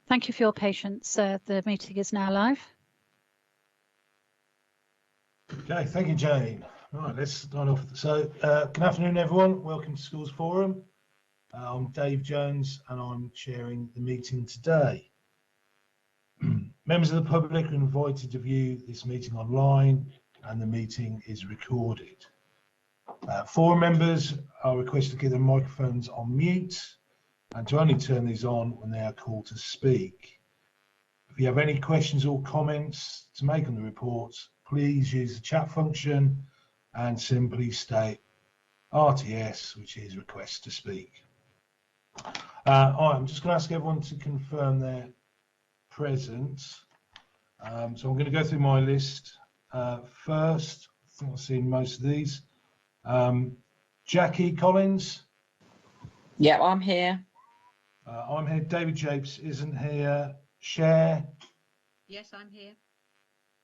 Thank you for your patience. The meeting is now live. Okay, thank you, Jane. Right, let's start off. So, good afternoon, everyone. Welcome to Schools Forum. I'm Dave Jones, and I'm chairing the meeting today. Members of the public are invited to view this meeting online, and the meeting is recorded. Forum members are requested to keep their microphones on mute and to only turn these on when they are called to speak. If you have any questions or comments to make on the report, please use the chat function and simply state RTS, which is request to speak. I'm just going to ask everyone to confirm their presence. So I'm going to go through my list first. I think I've seen most of these. Jackie Collins. Yeah, I'm here. I'm here. David Japes isn't here. Cher. Yes, I'm here.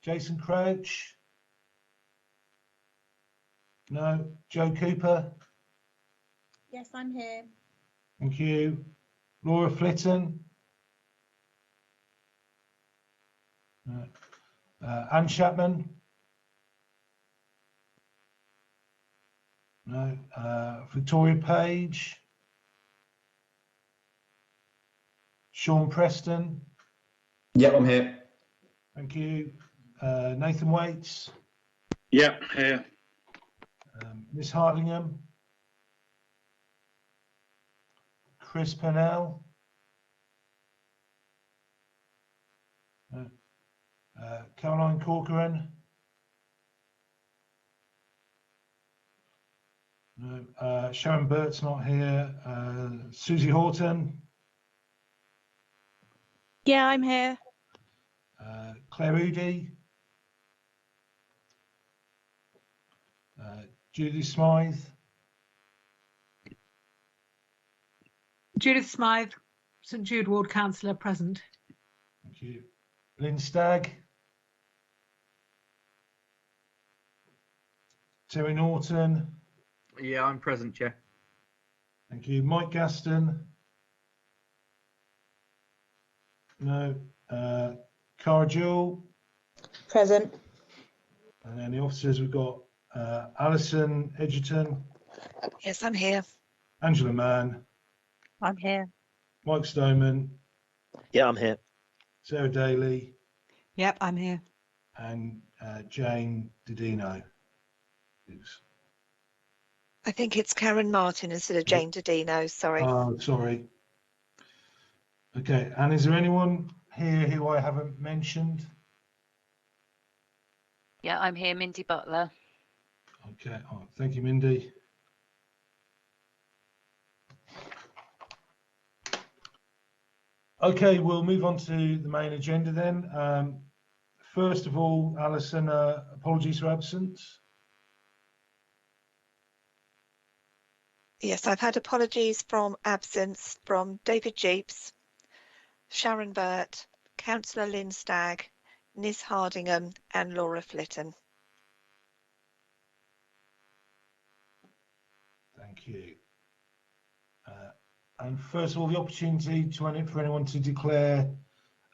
Jason Crouch. No. Joe Cooper. Yes, I'm here. Thank you. Laura Flitton. No. Anne Chapman. No. Victoria Page. Sean Preston. Yeah, I'm here. Thank you. Nathan Waits. Yeah, here. Miss Hartingham. Chris Pennell. Caroline Corcoran. No. Sharon Burt's not here. Susie Horton. Yeah, I'm here. Claire Udy. Judy Smythe. Judith Smythe, St Jude Ward Councillor, present. Thank you. Lynn Stagg. Terry Norton. Yeah, I'm present, Chair. Thank you. Mike Gaston. No. Cara Jewell. Present. And then the officers, we've got Alison Edgerton. Yes, I'm here. Angela Mann. I'm here. Mike Stoneman. Yeah, I'm here. Sarah Daly. Yep, I'm here. And Jane Didino. I think it's Karen Martin instead of Jane Didino. Sorry. Oh, sorry. Okay, and is there anyone here who I haven't mentioned? Yeah, I'm here, Mindy Butler. Okay, thank you, Mindy. Okay, we'll move on to the main agenda then. First of all, Alison, apologies for absence. Yes, I've had apologies from absence from David Jeeps, Sharon Burt, Councillor Lynn Stagg, Nis Hardingham and Laura Flitton. Thank you. And first of all, the opportunity for anyone to declare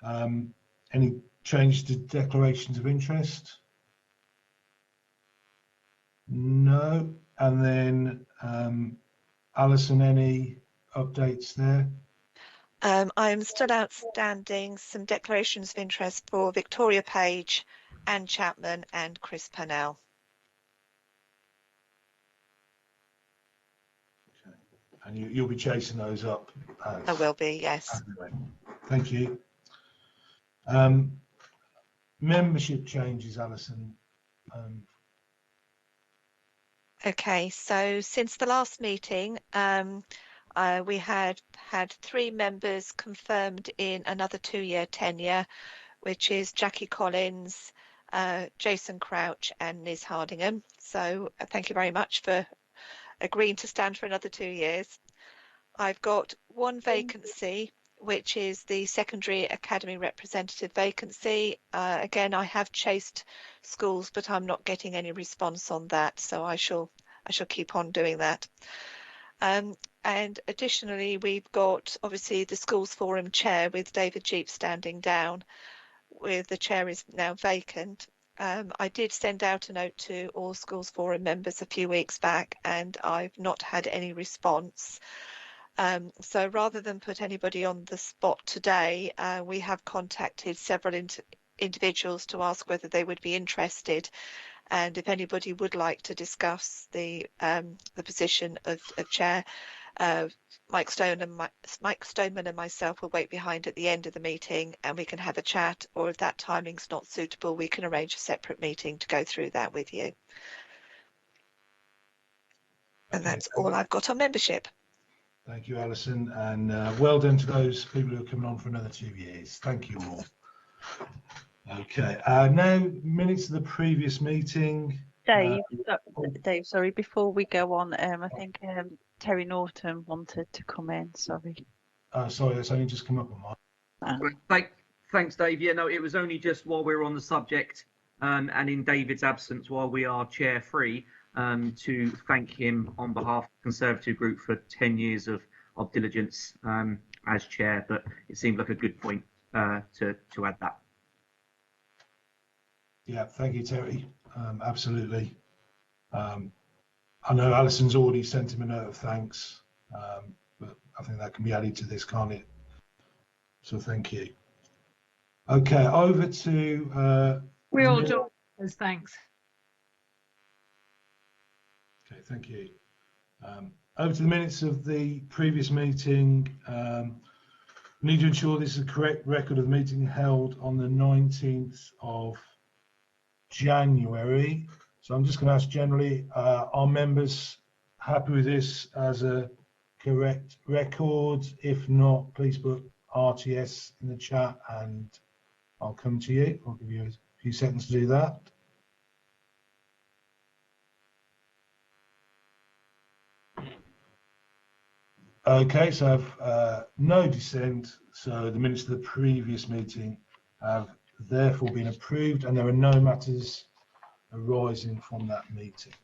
any change to declarations of interest. No. And then Alison, any updates there? I am still outstanding some declarations of interest for Victoria Page, Anne Chapman and Chris Pennell. Okay. And you'll be chasing those up? I will be, yes. Thank you. Membership changes, Alison. Okay, so since the last meeting, we had 3 members confirmed in another 2-year tenure, which is Jackie Collins, Jason Crouch and Nis Hardingham. So thank you very much for agreeing to stand for another 2 years. I've got 1 vacancy, which is the secondary academy representative vacancy. Again, I have chased schools, but I'm not getting any response on that, so I shall keep on doing that. And additionally, we've got obviously the Schools Forum chair with David Jeep standing down, with the chair is now vacant. I did send out a note to all Schools Forum members a few weeks back, and I've not had any response. So rather than put anybody on the spot today, we have contacted several individuals to ask whether they would be interested, and if anybody would like to discuss the position of chair, Mike Stoneman and myself will wait behind at the end of the meeting, and we can have a chat, or if that timing's not suitable, we can arrange a separate meeting to go through that with you. And that's all I've got on membership. Thank you, Alison, and well done to those people who are coming on for another 2 years. Thank you all. Okay, now minutes of the previous meeting. Dave, Dave, sorry, before we go on, I think Terry Norton wanted to come in, sorry. Sorry, that's only just come up on mine. Thanks, Dave. Yeah, no, it was only just while we were on the subject, and in David's absence, while we are chair free, to thank him on behalf of the Conservative Group for 10 years of diligence as chair. But it seemed like a good point to add that. Yeah, thank you, Terry. Absolutely. I know Alison's already sent him a note of thanks, but I think that can be added to this, can't it? So thank you. Okay, over to... We all join those thanks. Okay, thank you. Over to the minutes of the previous meeting. We need to ensure this is a correct record of the meeting held on the 19th of January. So I'm just going to ask generally, are members happy with this as a correct record? If not, please put RTS in the chat and I'll come to you. I'll give you a few seconds to do that. Okay, so I've no dissent. So the minutes of the previous meeting have therefore been approved, and there are no matters arising from that meeting.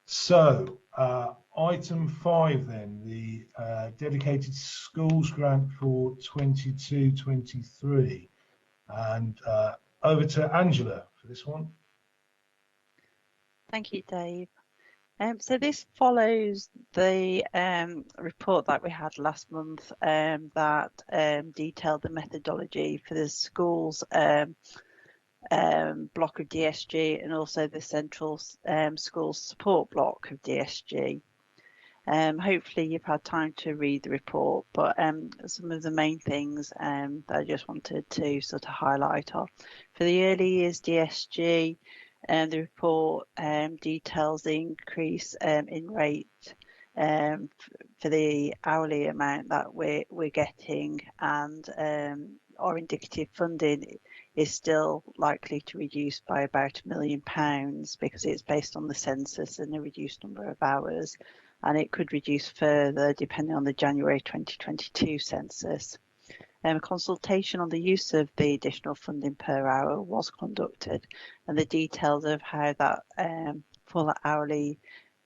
So item 5 then, the dedicated schools grant for 22-23, and over to Angela for this one. Thank you, Dave. So this follows the report that we had last month that detailed the methodology for the schools block of DSG and also the central schools support block of DSG. Hopefully you've had time to read the report, but some of the main things that I just wanted to sort of highlight are for the early years DSG. The report details the increase in rate for the hourly amount that we're getting, and our indicative funding is still likely to reduce by about £1 million because it's based on the census and a reduced number of hours, and it could reduce further depending on the January 2022 census. A consultation on the use of the additional funding per hour was conducted, and the details of how that full hourly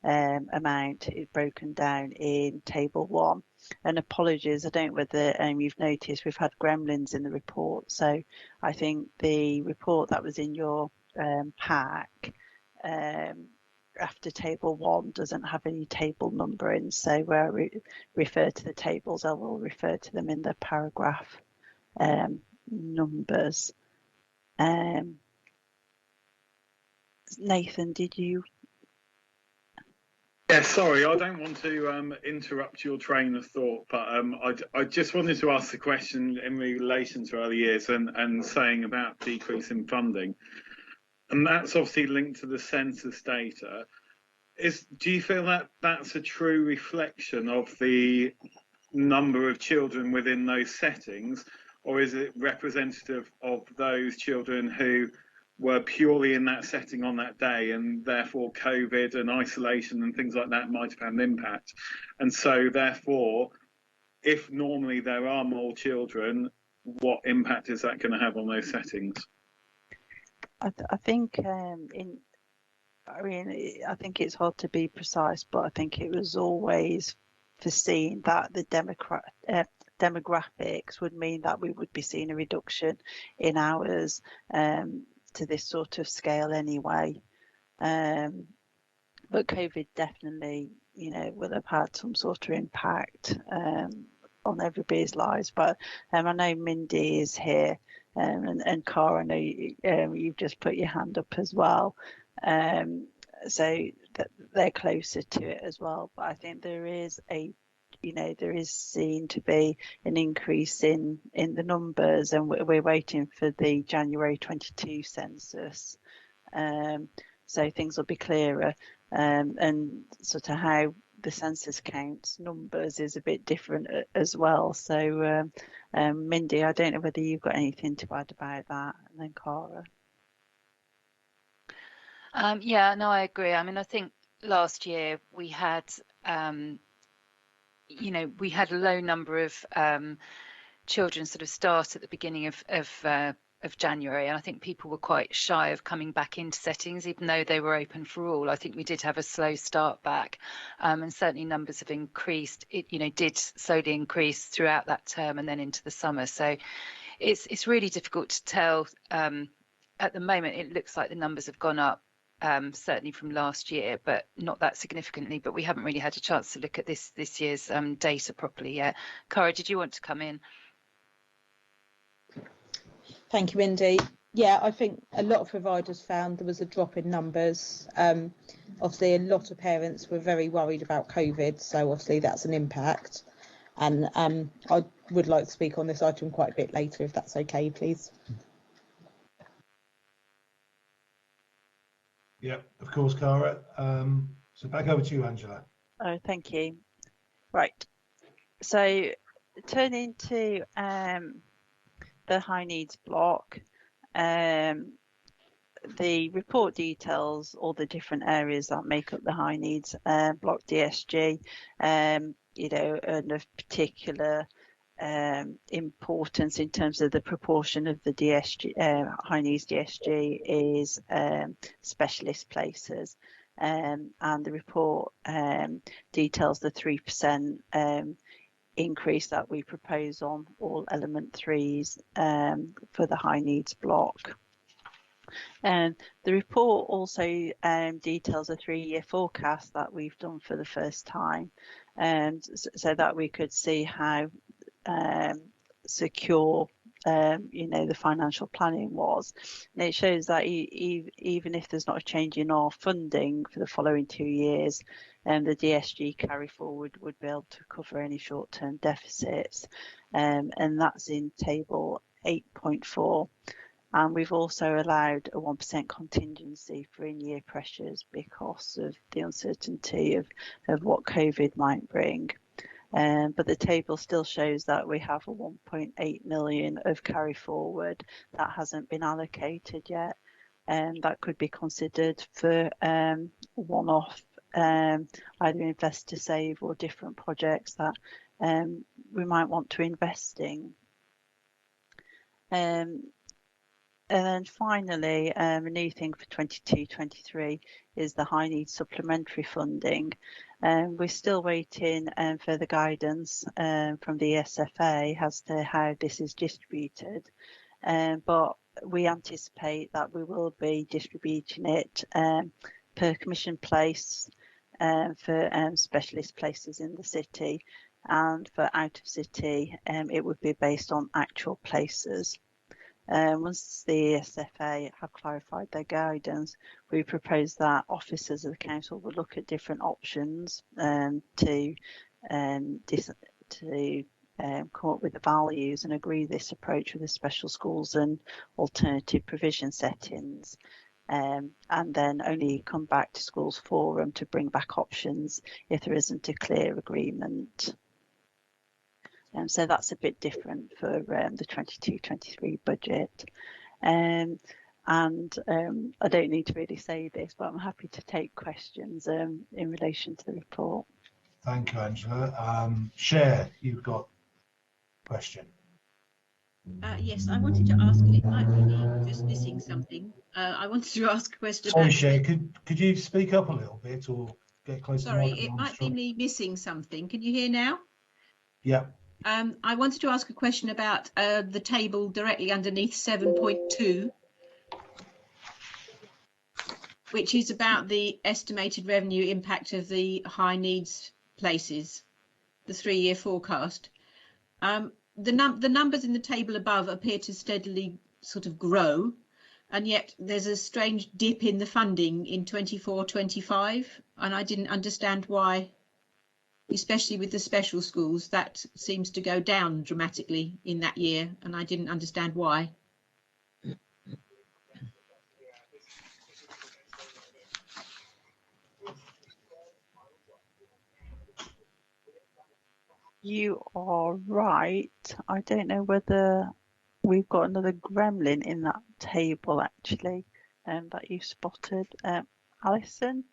amount is broken down in table 1. And apologies, I don't know whether you've noticed we've had gremlins in the report, so I think the report that was in your pack after table 1 doesn't have any table numbering, so where we refer to the tables, I will refer to them in the paragraph numbers. Nathan, did you? Yeah, sorry, I don't want to interrupt your train of thought, but I just wanted to ask the question in relation to early years and saying about decrease in funding. And that's obviously linked to the census data. Do you feel that that's a true reflection of the number of children within those settings, or is it representative of those children who were purely in that setting on that day, and therefore COVID and isolation and things like that might have had an impact? And so therefore, if normally there are more children, what impact is that going to have on those settings? I think I mean, I think it's hard to be precise, but I think it was always foreseen that the demographics would mean that we would be seeing a reduction in hours to this sort of scale anyway. But COVID definitely, will have had some sort of impact on everybody's lives. But I know Mindy is here, and Cara, I know you've just put your hand up as well. So that they're closer to it as well. But I think there is there is seen to be an increase in the numbers, and we're waiting for the January 22 census. So things will be clearer, and sort of how the census counts numbers is a bit different as well. So Mindy, I don't know whether you've got anything to add about that, and then Cara. Yeah, no, I agree. I mean, I think last year we had, we had a low number of children sort of start at the beginning of January, and I think people were quite shy of coming back into settings, even though they were open for all. I think we did have a slow start back, and certainly numbers have increased. It, did slowly increase throughout that term and then into the summer. So it's really difficult to tell. At the moment, it looks like the numbers have gone up. Certainly from last year, but not that significantly. But we haven't really had a chance to look at this year's data properly yet. Cara, did you want to come in? Thank you, Mindy. Yeah, I think a lot of providers found there was a drop in numbers. Obviously, a lot of parents were very worried about COVID, so obviously that's an impact. And I would like to speak on this item quite a bit later, if that's okay, please. Yeah, of course, Cara. So back over to you, Angela. Oh, thank you. Right. So turning to the high needs block, the report details all the different areas that make up the high needs block DSG, and of particular importance in terms of the proportion of the DSG, high needs DSG is specialist places. And the report details the 3% increase that we propose on all element 3s for the high needs block. And the report also details a 3-year forecast that we've done for the first time, and so that we could see how secure the financial planning was. And it shows that even if there's not a change in our funding for the following 2 years, the DSG carry forward would be able to cover any short-term deficits, and that's in table 8.4. And we've also allowed a 1% contingency for in-year pressures because of the uncertainty of what COVID might bring. But the table still shows that we have a 1.8 million of carry forward that hasn't been allocated yet, and that could be considered for one-off either invest to save or different projects that we might want to invest in. And then finally, a new thing for 22-23 is the high needs supplementary funding. We're still waiting for the guidance from the SFA as to how this is distributed, but we anticipate that we will be distributing it per commission place for specialist places in the city, and for out of city it would be based on actual places. Once the SFA have clarified their guidance, we propose that officers of the council will look at different options to come up with the values and agree this approach with the special schools and alternative provision settings, and then only come back to schools forum to bring back options if there isn't a clear agreement. So that's a bit different for the 22-23 budget. And I don't need to really say this, but I'm happy to take questions in relation to the report. Thank you, Angela. Cher, you've got a question. Yes, I wanted to ask, it might be me just missing something. I wanted to ask a question Sorry, about. Cher, could you speak up a little bit or get close to the Sorry, microphone? it might be me missing something. Can you hear now? Yeah. I wanted to ask a question about the table directly underneath 7.2, which is about the estimated revenue impact of the high needs places, the 3-year forecast. The numbers in the table above appear to steadily sort of grow, and yet there's a strange dip in the funding in 24-25, and I didn't understand why, especially with the special schools, that seems to go down dramatically in that year, and I didn't understand why. You are right. I don't know whether we've got another gremlin in that table actually, that you spotted. Alison,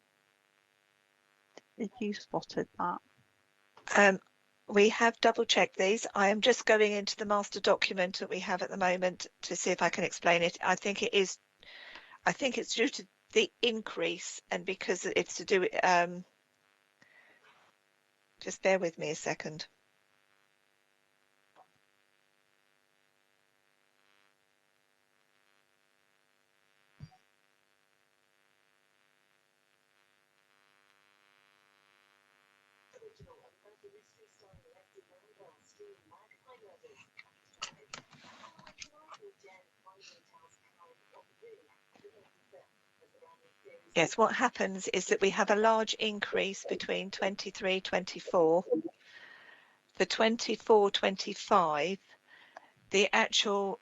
if you spotted that. We have double checked these. I am just going into the master document that we have at the moment to see if I can explain it. I think it's due to the increase, and because it's to do with, just bear with me a second. Yes, what happens is that we have a large increase between 23-24. For 24-25, the actual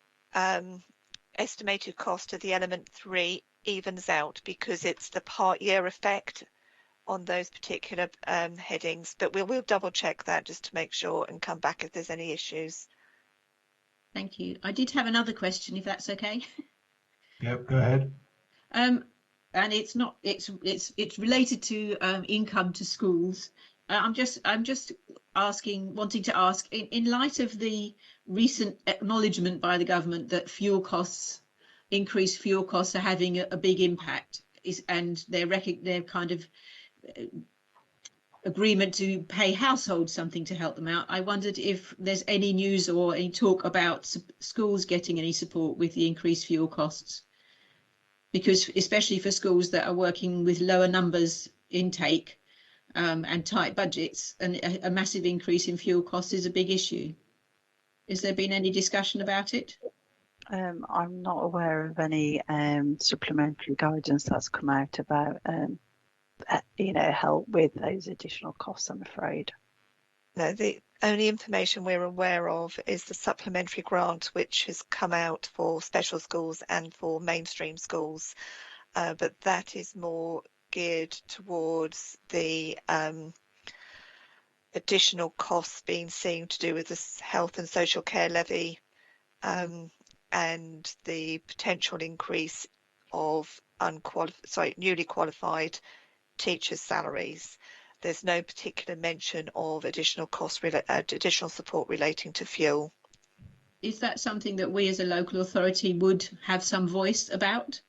estimated cost of the element 3 evens out because it's the part year effect on those particular headings. But we'll double check that just to make sure and come back if there's any issues. Thank you. I did have another question, if that's okay. Yep, go ahead. And it's related to income to schools. I'm just wanting to ask, in light of the recent acknowledgement by the government that increased fuel costs are having a big impact, and their kind of agreement to pay households something to help them out. I wondered if there's any news or any talk about schools getting any support with the increased fuel costs. Because especially for schools that are working with lower numbers intake and tight budgets, and a massive increase in fuel costs is a big issue. Has there been any discussion about it? I'm not aware of any supplementary guidance that's come out about help with those additional costs, I'm afraid. No, the only information we're aware of is the supplementary grant which has come out for special schools and for mainstream schools, but that is more geared towards the additional costs being seen to do with the health and social care levy, and the potential increase of newly qualified teachers' salaries. There's no particular mention of additional additional support relating to fuel. Is that something that we as a local authority would have some voice about?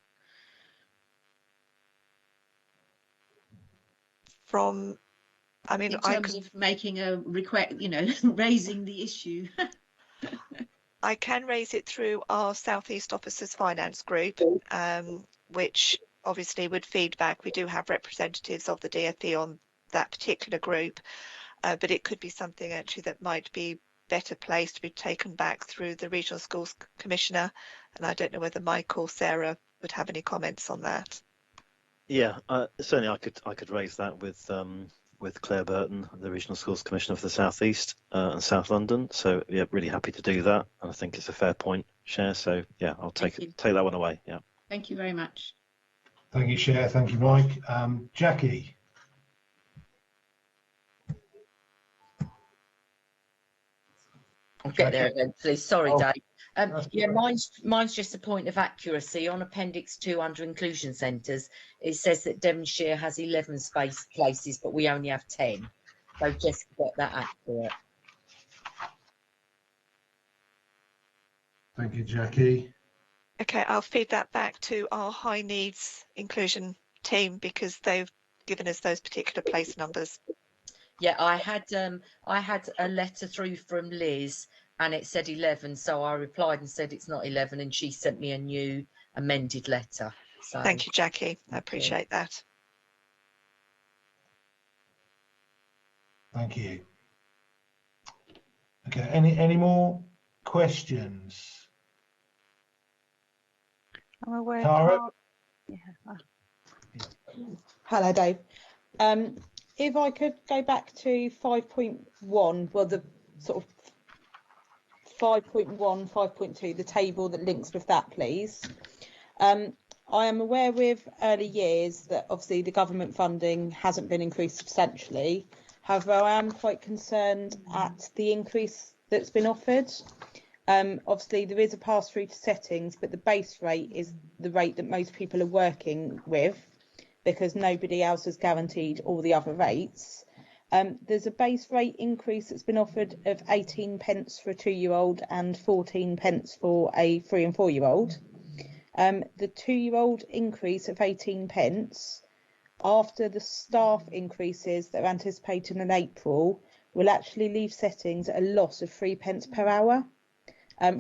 In terms of making a request, raising the issue. I can raise it through our South East Officers Finance Group, which obviously would feed back. We do have representatives of the DfE on that particular group, but it could be something actually that might be better placed to be taken back through the Regional Schools Commissioner, and I don't know whether Mike or Sarah would have any comments on that. Yeah, certainly I could raise that with Claire Burton, the Regional Schools Commissioner for the South East and South London. So yeah, really happy to do that, and I think it's a fair point, Cher. So yeah, I'll take that one away. Yeah. Thank you very much. Thank you, Cher. Thank you, Mike. Jackie. I'll get there eventually. Sorry, Dave. Yeah, mine's just a point of accuracy. On Appendix 2 under inclusion centres, it says that Devonshire has 11 places, but we only have 10. So just get that accurate. Thank you, Jackie. Okay, I'll feed that back to our high needs inclusion team because they've given us those particular place numbers. Yeah, I had a letter through from Liz and it said 11, so I replied and said it's not 11, and she sent me a new amended letter. So Thank you, Jackie. I appreciate that. Thank you. Okay, any more questions? I'm aware. Tara? Hello, Dave. If I could go back to 5.1, well, the sort of 5.1, 5.2, the table that links with that, please. I am aware with early years that obviously the government funding hasn't been increased substantially. However, I am quite concerned at the increase that's been offered. Obviously, there is a pass-through to settings, but the base rate is the rate that most people are working with because nobody else has guaranteed all the other rates. There's a base rate increase that's been offered of 18 pence for a 2-year-old and 14 pence for a 3 and 4-year-old. The 2-year-old increase of 18 pence after the staff increases that are anticipated in April will actually leave settings at a loss of 3 pence per hour.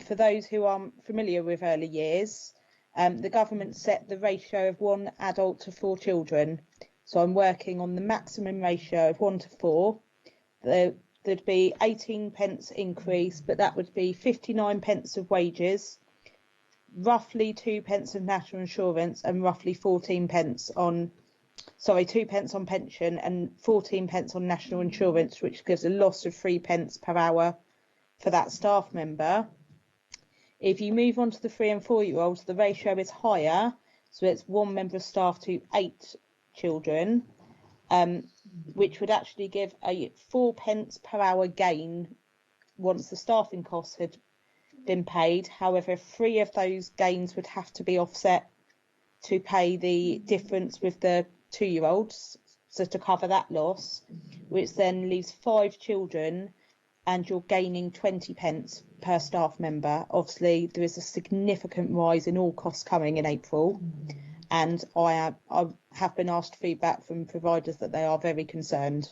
For those who aren't familiar with early years, the government set the ratio of 1 adult to 4 children. So I'm working on the maximum ratio of 1 to 4. There'd be 18 pence increase, but that would be 59 pence of wages, roughly 2 pence of national insurance, and roughly 14 pence on, 2 pence on pension and 14 pence on national insurance, which gives a loss of 3 pence per hour for that staff member. If you move on to the 3 and 4-year-olds, the ratio is higher, so it's 1 member of staff to 8 children, which would actually give a 4 pence per hour gain once the staffing costs had been paid. However, 3 of those gains would have to be offset to pay the difference with the 2-year-olds, so to cover that loss, which then leaves 5 children and you're gaining 20 pence per staff member. Obviously, there is a significant rise in all costs coming in April, and I have been asked feedback from providers that they are very concerned.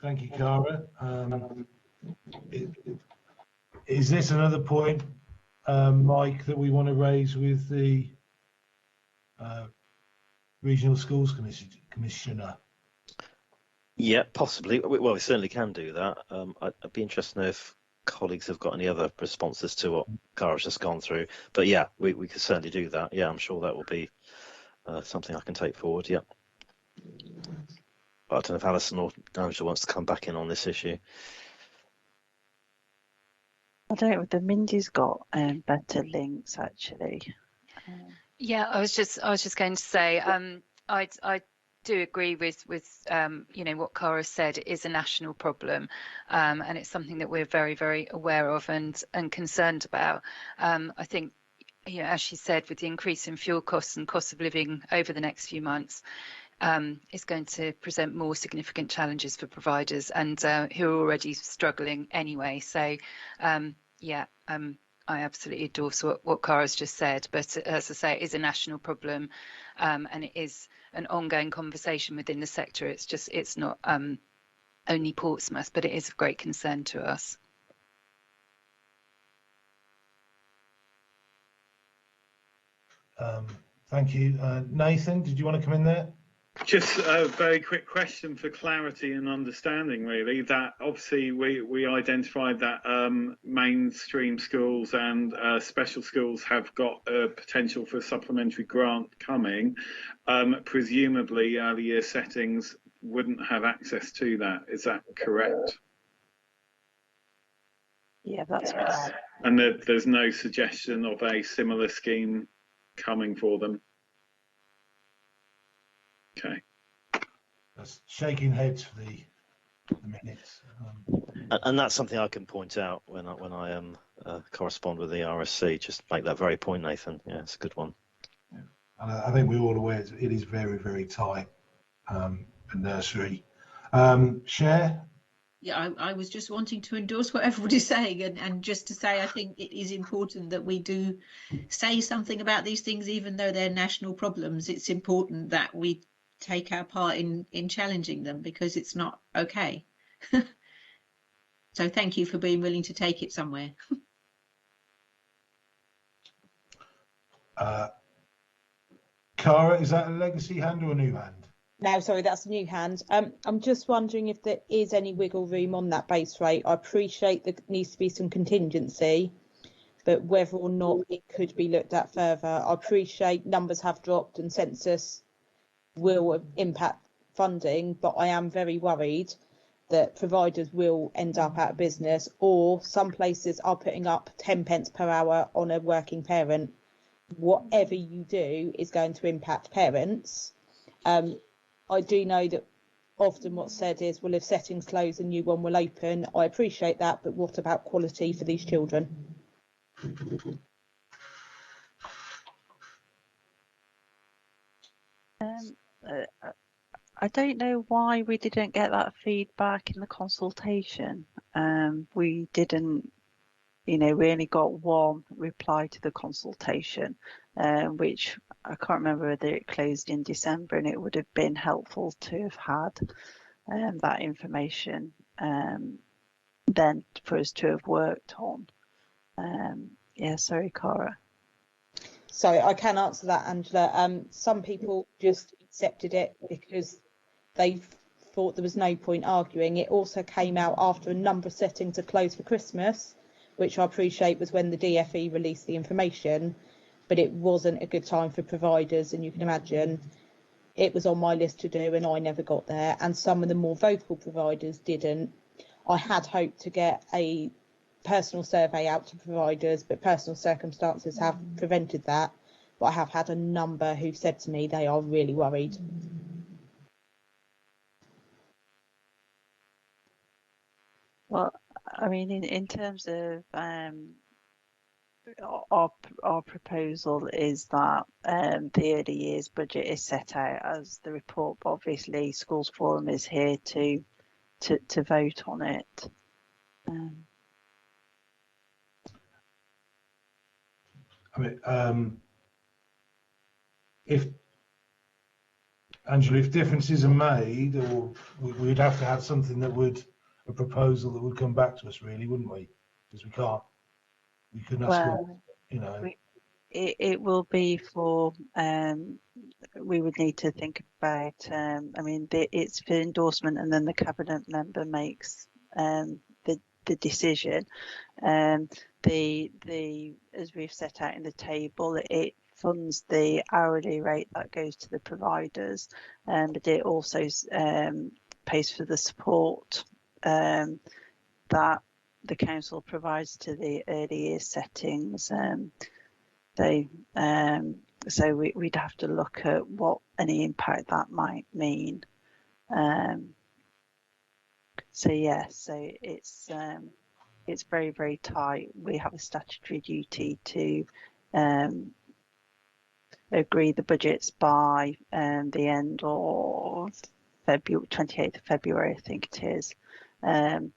Thank you, Cara. Is this another point, Mike, that we want to raise with the Regional Schools Commissioner? Yeah, possibly. Well, we certainly can do that. I'd be interested to know if colleagues have got any other responses to what Cara's just gone through. But yeah, we could certainly do that. Yeah, I'm sure that will be something I can take forward. Yeah. But I don't know if Alison or Angela wants to come back in on this issue. I don't know whether Mindy's got better links actually. Yeah, I was just going to say, I do agree with what Cara said. It is a national problem, and it's something that we're very, very aware of and concerned about. I think, as she said, with the increase in fuel costs and cost of living over the next few months, is going to present more significant challenges for providers and who are already struggling anyway. So, I absolutely endorse what Cara's just said, but as I say, it is a national problem, and it is an ongoing conversation within the sector. It's not only Portsmouth, but it is of great concern to us. Thank you. Nathan, did you want to come in there? Just a very quick question for clarity and understanding, really, that obviously we identified that mainstream schools and special schools have got a potential for a supplementary grant coming. Presumably early year settings wouldn't have access to that. Is that correct? Yeah, that's correct. And there's no suggestion of a similar scheme coming for them? Okay. That's shaking heads for the minutes. And that's something I can point out when I correspond with the RSC. Just make that very point, Nathan. Yeah, it's a good one. Yeah. And I think we're all aware it is very, very tight. A nursery. Cher? yeah, I was just wanting to endorse what everybody's saying, and just to say I think it is important that we do say something about these things, even though they're national problems. It's important that we take our part in challenging them, because it's not okay. So thank you for being willing to take it somewhere. Cara, is that a legacy hand or a new hand? No, sorry, that's a new hand. I'm just wondering if there is any wiggle room on that base rate. I appreciate there needs to be some contingency, but whether or not it could be looked at further. I appreciate numbers have dropped and census will impact funding, but I am very worried that providers will end up out of business, or some places are putting up 10 pence per hour on a working parent. Whatever you do is going to impact parents. I do know that often what's said is, well, if settings close, a new one will open. I appreciate that, but what about quality for these children? I don't know why we didn't get that feedback in the consultation. We didn't, we only got one reply to the consultation, which I can't remember whether it closed in December, and it would have been helpful to have had that information then for us to have worked on. Yeah, sorry, Cara. So I can answer that, Angela. Some people just accepted it because they thought there was no point arguing. It also came out after a number of settings are closed for Christmas, which I appreciate was when the DFE released the information, but it wasn't a good time for providers, and you can imagine it was on my list to do and I never got there, and some of the more vocal providers didn't. I had hoped to get a personal survey out to providers, but personal circumstances have prevented that. But I have had a number who've said to me they are really worried. Well, I mean, in terms of our proposal is that the early years budget is set out as the report, but obviously Schools Forum is here to vote on it. I mean, if Angela, if differences are made, or we'd have to have something that would, a proposal that would come back to us, really, wouldn't we? Because we couldn't ask, Well, it will be for, we would need to think about, I mean, it's for endorsement, and then the cabinet member makes the decision. As we've set out in the table, it funds the hourly rate that goes to the providers, but it also pays for the support that the council provides to the early years settings. So we'd have to look at what any impact that might mean. So yeah, so it's very, very tight. We have a statutory duty to agree the budgets by the end of February, 28th of February, I think it is. And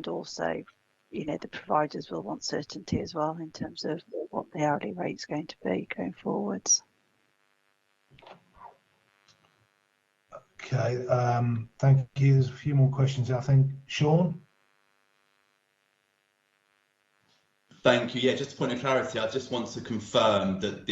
also, the providers will want certainty as well in terms of what the hourly rate's going to be going forwards. Okay, thank you. There's a few more questions, I think. Sean? Thank you. Yeah, just a point of clarity, I just want to confirm that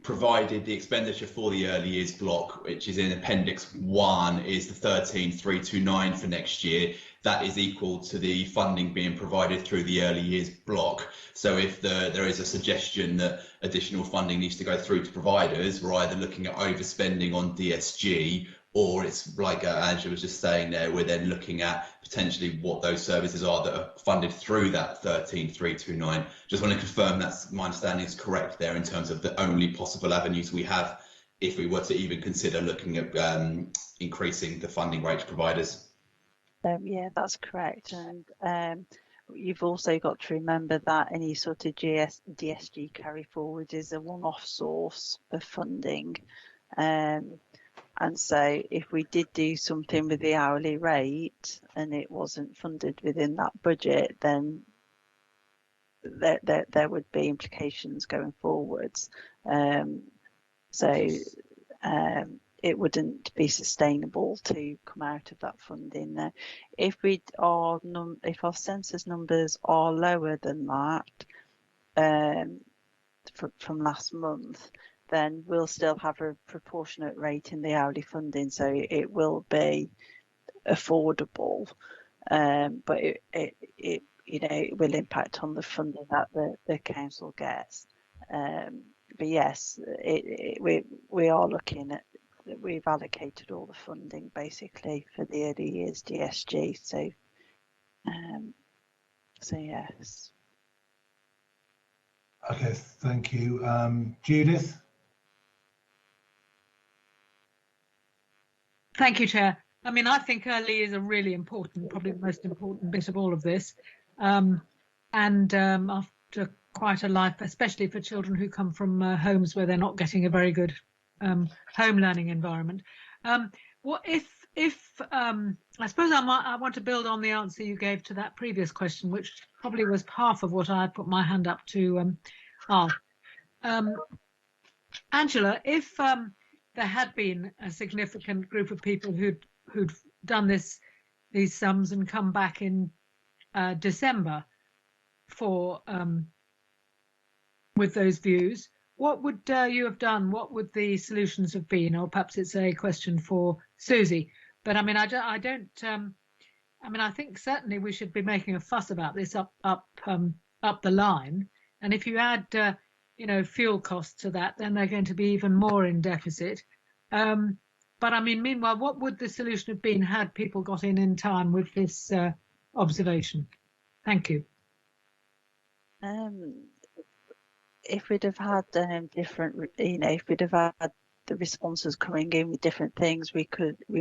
provided the expenditure for the early years block, which is in Appendix 1, is the 13,329 for next year. That is equal to the funding being provided through the early years block. So if there is a suggestion that additional funding needs to go through to providers, we're either looking at overspending on DSG, or it's like Angela was just saying there, we're then looking at potentially what those services are that are funded through that 13,329. Just want to confirm that's my understanding is correct there in terms of the only possible avenues we have if we were to even consider looking at increasing the funding rate to providers. Yeah, that's correct. And you've also got to remember that any sort of DSG carry forward is a one-off source of funding. And And so if we did do something with the hourly rate and it wasn't funded within that budget, then there would be implications going forwards. It wouldn't be sustainable to come out of that funding. If our census numbers are lower than that from last month, then we'll still have a proportionate rate in the hourly funding, so it will be affordable, but it will impact on the funding that the council gets. But yes, we are looking at, we've allocated all the funding basically for the early years DSG. So yes. Okay, thank you. Judith? Thank you, Chair. I mean, I think early years are really important, probably the most important bit of all of this. After quite a life, especially for children who come from homes where they're not getting a very good home learning environment. What if I suppose I want to build on the answer you gave to that previous question, which probably was half of what I put my hand up to ask. Angela, if there had been a significant group of people who'd done these sums and come back in December for with those views, what would you have done? What would the solutions have been? Or perhaps it's a question for Susie. But I mean, I don't. I mean, I think certainly we should be making a fuss about this up the line. And if you add, fuel costs to that, then they're going to be even more in deficit. But I mean, meanwhile, what would the solution have been had people got in time with this observation? Thank you. If we'd have had different, if we'd have had the responses coming in with different things, we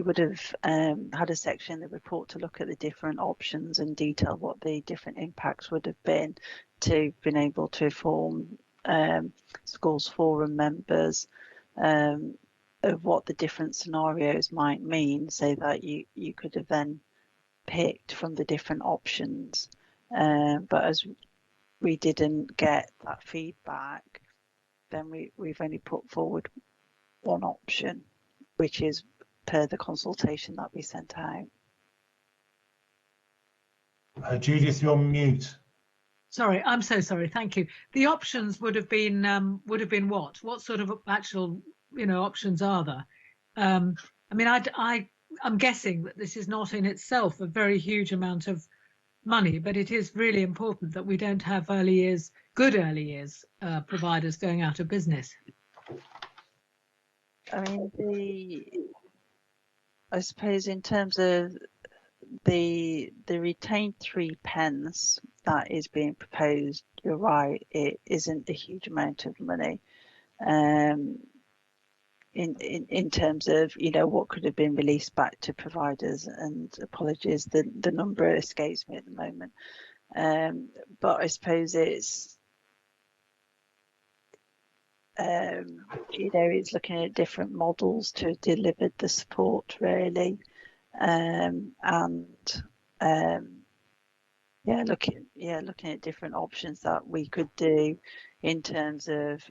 would have had a section in the report to look at the different options and detail what the different impacts would have been to been able to inform schools forum members of what the different scenarios might mean, so that you could have then picked from the different options. But as we didn't get that feedback, then we've only put forward one option, which is per the consultation that we sent out. Judith, you're on mute. Sorry, I'm so sorry. Thank you. The options would have been what? What sort of actual options are there? I mean, I'm guessing that this is not in itself a very huge amount of money, but it is really important that we don't have good early years providers going out of business. I mean, I suppose in terms of the retained 3 pence that is being proposed, you're right, it isn't a huge amount of money. In terms of what could have been released back to providers, and apologies, the number escapes me at the moment, but I suppose it's it's looking at different models to deliver the support really, looking at different options that we could do in terms of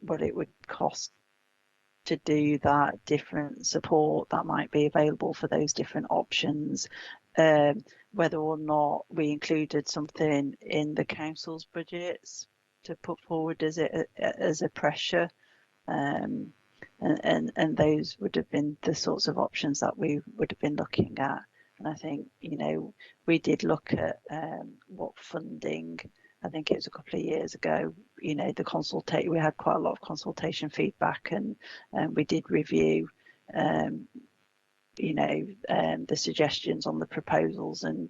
what it would cost to do that, different support that might be available for those different options, whether or not we included something in the council's budgets to put forward as a pressure, and those would have been the sorts of options that we would have been looking at. And I think we did look at what funding. I think it was a couple of years ago, we had quite a lot of consultation feedback, and we did review, the suggestions on the proposals, and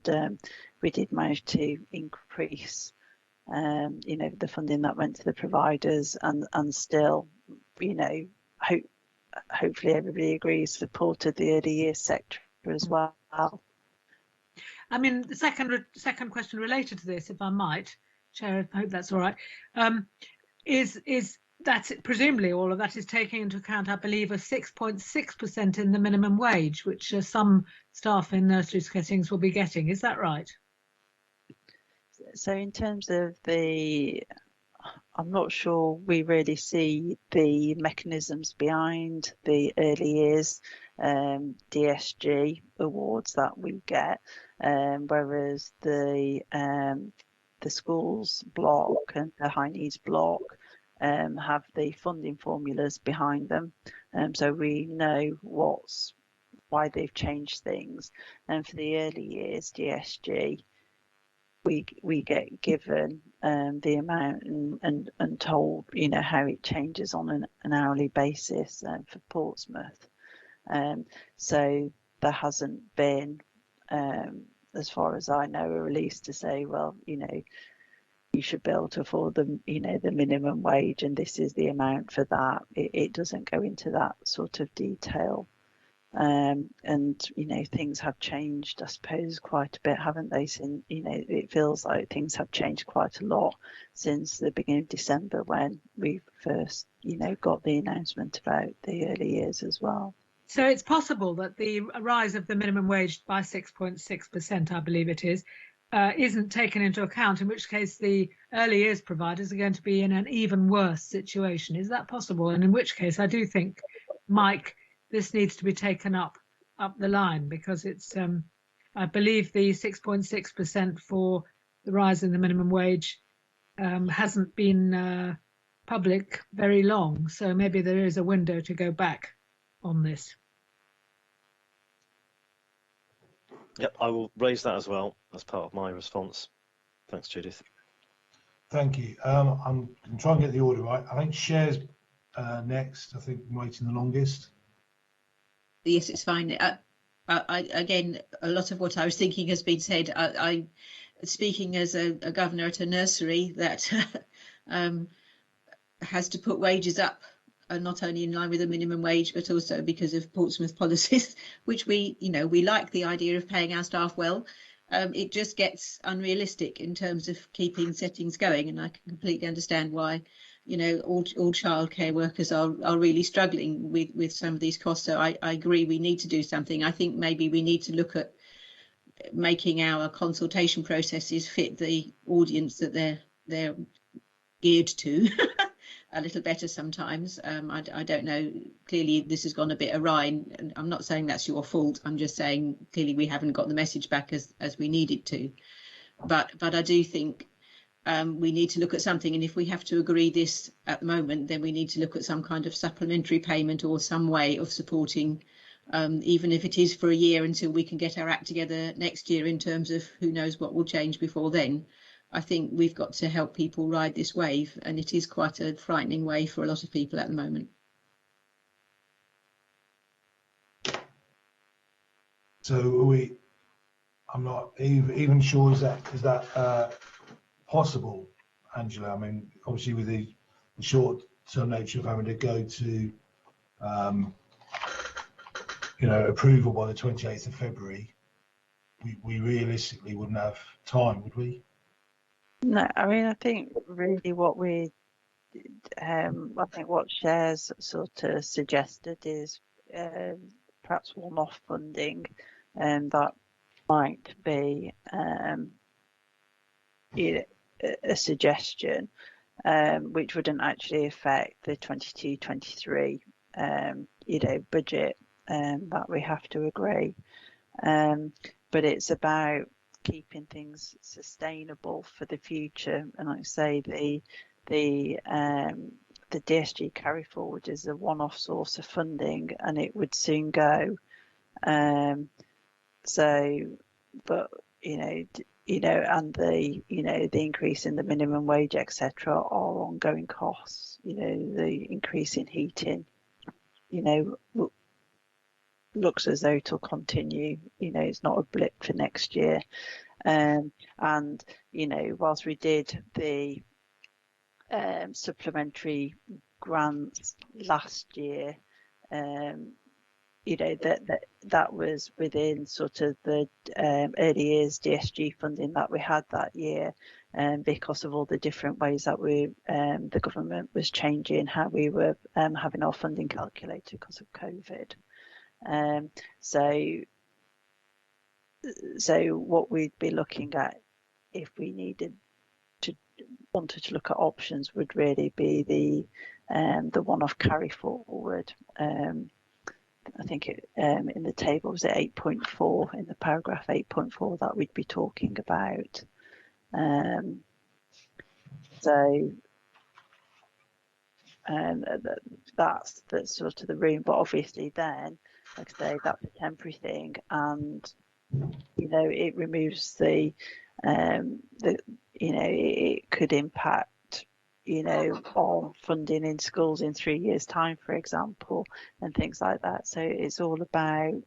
we did manage to increase, the funding that went to the providers, and still, hopefully everybody agrees, supported the early years sector as well. I mean, the second question related to this, if I might, Chair, I hope that's all right, is that's it. Presumably all of that is taking into account, I believe, a 6.6% in the minimum wage, which some staff in nursery settings will be getting. Is that right? So in terms of I'm not sure we really see the mechanisms behind the early years DSG awards that we get, whereas the schools block and the high needs block have the funding formulas behind them, so we know why they've changed things. And for the early years DSG, we get given the amount and told, you know, how it changes on an hourly basis for Portsmouth. So there hasn't been, as far as I know, a release to say, well, you know, you should be able to afford the, you know, the minimum wage and this is the amount for that. It doesn't go into that sort of detail. And you know, things have changed, I suppose, quite a bit, haven't they? Since, you know, it feels like things have changed quite a lot since the beginning of December when we first, you know, got the announcement about the early years as well. So it's possible that the rise of the minimum wage by 6.6%, I believe it is, isn't taken into account, in which case the early years providers are going to be in an even worse situation. Is that possible? And in which case I do think, Mike, this needs to be taken up the line, because it's, I believe the 6.6% for the rise in the minimum wage hasn't been public very long. So maybe there is a window to go back on this. Yep, I will raise that as well as part of my response. Thanks, Judith. Thank you. I'm going to try and get the order right. I think Cher's next. I think waiting the longest. Yes, it's fine. Again, a lot of what I was thinking has been said. I speaking as a governor at a nursery that has to put wages up, not only in line with the minimum wage, but also because of Portsmouth policies, which we, you know, we like the idea of paying our staff well. It just gets unrealistic in terms of keeping settings going, and I can completely understand why, you know, all childcare workers are really struggling with some of these costs. So I agree we need to do something. I think maybe we need to look at making our consultation processes fit the audience that they're geared to a little better sometimes. I don't know, clearly this has gone a bit awry, and I'm not saying that's your fault. I'm just saying clearly we haven't got the message back as we needed to. But I do think we need to look at something, and if we have to agree this at the moment, then we need to look at some kind of supplementary payment or some way of supporting, even if it is for a year until we can get our act together next year, in terms of who knows what will change before then. I think we've got to help people ride this wave, and it is quite a frightening wave for a lot of people at the moment. So I'm not even sure, is that possible, Angela? I mean, obviously with the short-term nature of having to go to you know, approval by the 28th of February, we realistically wouldn't have time, would we? No, I mean, I think really what I think what Cher's sort of suggested is perhaps one-off funding, and that might be you know, a suggestion, which wouldn't actually affect the 22-23 you know, budget that we have to agree, but it's about keeping things sustainable for the future. And like I say, the DSG carry forward is a one-off source of funding, and it would soon go. So, but and the the increase in the minimum wage, etc., are ongoing costs. You know, the increase in heating, looks as though it'll continue. You know, it's not a blip for next year. And whilst we did the supplementary grants last year, that was within sort of the early years DSG funding that we had that year. because of all the different ways that the government was changing how we were having our funding calculated because of COVID. So what we'd be looking at if we wanted to look at options would really be the one-off carry forward. I think in the table was at 8.4 in the paragraph 8.4 that we'd be talking about. That's sort of the room, but obviously then, like I say, that's a temporary thing, and it removes it could impact on funding in schools in 3 years' time, for example, and things like that. So it's all about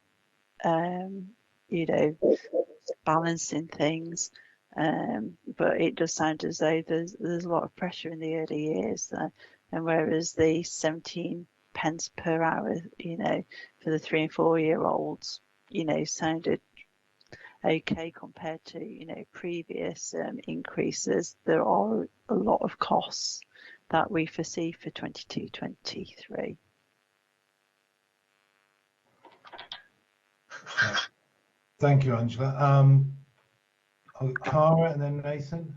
balancing things. But it does sound as though there's a lot of pressure in the early years, and whereas the 17 pence per hour, for the 3 and 4 year olds, sounded okay compared to previous increases, there are a lot of costs that we foresee for 22-23. Thank you, Angela. Cara and then Nathan.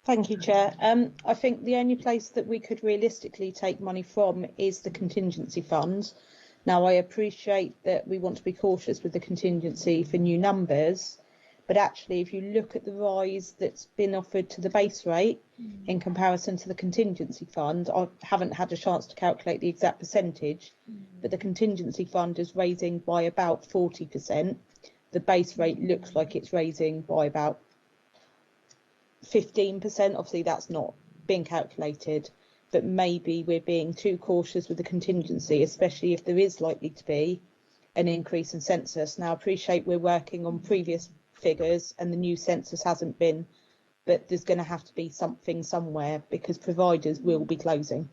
Thank you, Chair. I think the only place that we could realistically take money from is the contingency fund. Now, I appreciate that we want to be cautious with the contingency for new numbers, but actually, if you look at the rise that's been offered to the base rate in comparison to the contingency fund, I haven't had a chance to calculate the exact percentage, but the contingency fund is raising by about 40%. The base rate looks like it's raising by about 15%. Obviously, that's not being calculated, but maybe we're being too cautious with the contingency, especially if there is likely to be an increase in census. Now, I appreciate we're working on previous figures and the new census hasn't been, but there's going to have to be something somewhere because providers will be closing.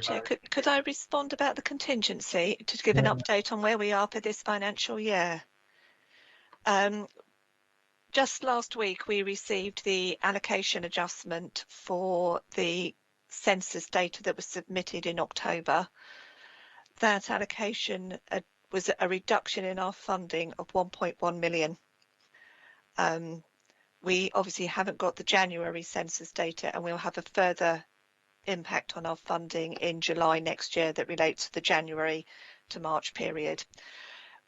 Chair, could I respond about the contingency to give an update on where we are for this financial year? Just last week, we received the allocation adjustment for the census data that was submitted in October. That allocation was a reduction in our funding of 1.1 million. We obviously haven't got the January census data, and we'll have a further impact on our funding in July next year that relates to the January to March period.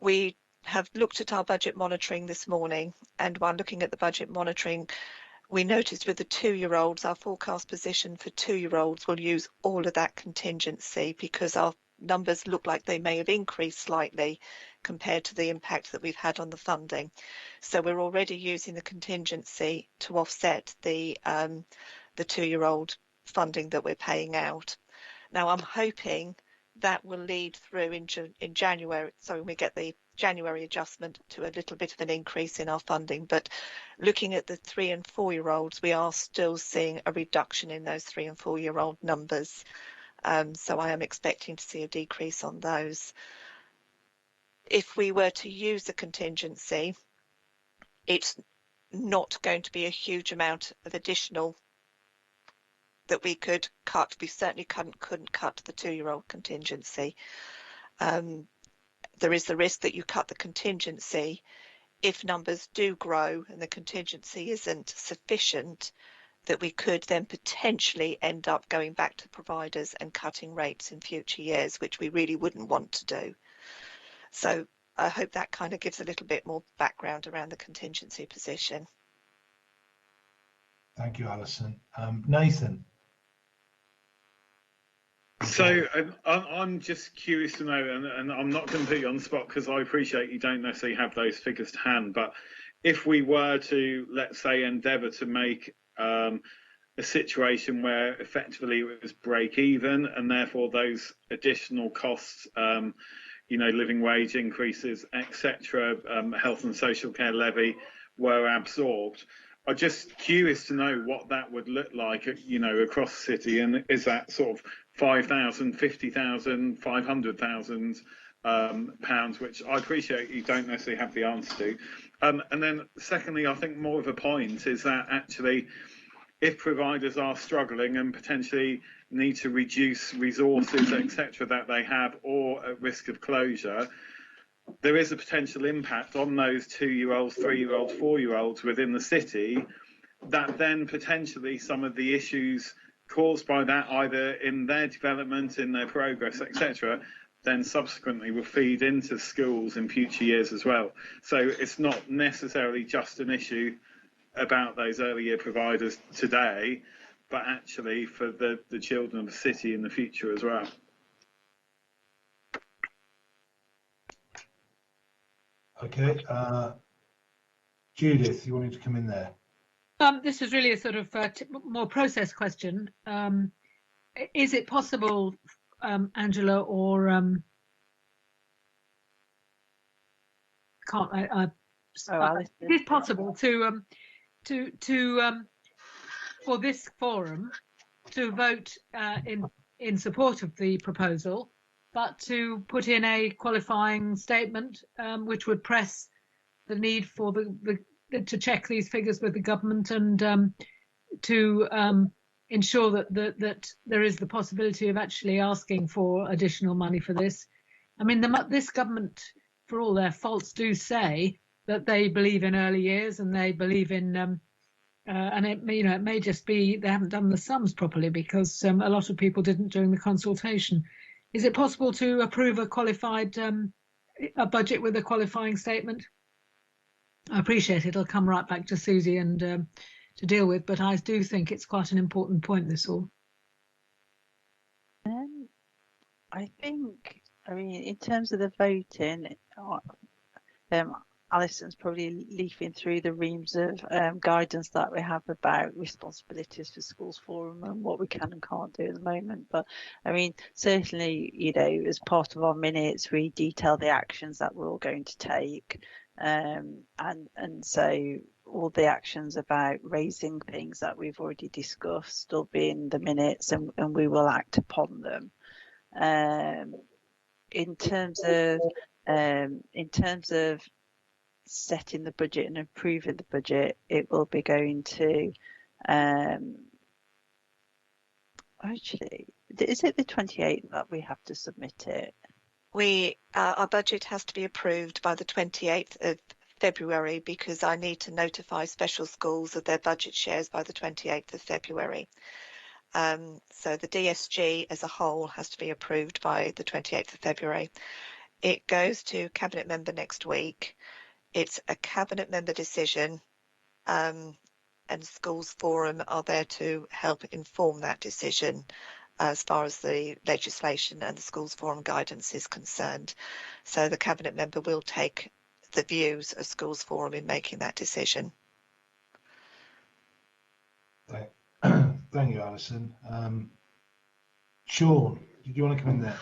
We have looked at our budget monitoring this morning, and while looking at the budget monitoring, we noticed with the 2-year-olds, our forecast position for 2-year-olds will use all of that contingency because our numbers look like they may have increased slightly compared to the impact that we've had on the funding. So we're already using the contingency to offset the 2-year-old funding that we're paying out. Now, I'm hoping that will lead through in January, so when we get the January adjustment, to a little bit of an increase in our funding. But looking at the 3 and 4 year olds, we are still seeing a reduction in those 3 and 4 year old numbers. So I am expecting to see a decrease on those. If we were to use the contingency, it's not going to be a huge amount of additional that we could cut. We certainly couldn't cut the 2-year-old contingency. There is the risk that you cut the contingency if numbers do grow and the contingency isn't sufficient, that we could then potentially end up going back to providers and cutting rates in future years, which we really wouldn't want to do. So I hope that kind of gives a little bit more background around the contingency position. Thank you, Alison. Nathan. So I'm just curious to know, and I'm not going to put you on the spot because I appreciate you don't necessarily have those figures to hand, but if we were to, let's say, endeavour to make a situation where effectively it was break even and therefore those additional costs, living wage increases, etc., health and social care levy were absorbed, I'm just curious to know what that would look like, across the city. And is that sort of 5,000, 50,000, 500,000 pounds, which I appreciate you don't necessarily have the answer to. And then secondly, I think more of a point is that actually, if providers are struggling and potentially need to reduce resources, etc., that they have, or at risk of closure, there is a potential impact on those 2-year-olds, 3-year-olds, 4-year-olds within the city, that then potentially some of the issues caused by that, either in their development, in their progress, etc., then subsequently will feed into schools in future years as well. So it's not necessarily just an issue about those early year providers today, but actually for the children of the city in the future as well. Okay, Judith, you wanted to come in there? This is really a sort of more process question. Is it possible, Angela, or it is possible to for this forum to vote in support of the proposal, but to put in a qualifying statement which would press the need for to check these figures with the government and to ensure that there is the possibility of actually asking for additional money for this. I mean, this government, for all their faults, do say that they believe in early years and they believe in, and it may just be they haven't done the sums properly because a lot of people didn't during the consultation. Is it possible to approve a qualified a budget with a qualifying statement? I appreciate it'll come right back to Susie and to deal with, but I do think it's quite an important point, this all. I think, I mean, in terms of the voting, Alison's probably leafing through the reams of guidance that we have about responsibilities for Schools Forum and what we can and can't do at the moment. But I mean, certainly, as part of our minutes, we detail the actions that we're all going to take. And so all the actions about raising things that we've already discussed will be in the minutes, and we will act upon them. In terms of setting the budget and approving the budget, it will be going to actually, is it the 28th that we have to submit it? Our budget has to be approved by the 28th of February because I need to notify special schools of their budget shares by the 28th of February. So the DSG as a whole has to be approved by the 28th of February. It goes to Cabinet member next week. It's a Cabinet member decision, and Schools Forum are there to help inform that decision as far as the legislation and the Schools Forum guidance is concerned. So the Cabinet member will take the views of Schools Forum in making that decision. Thank you, Alison. Sean, did you want to come in there?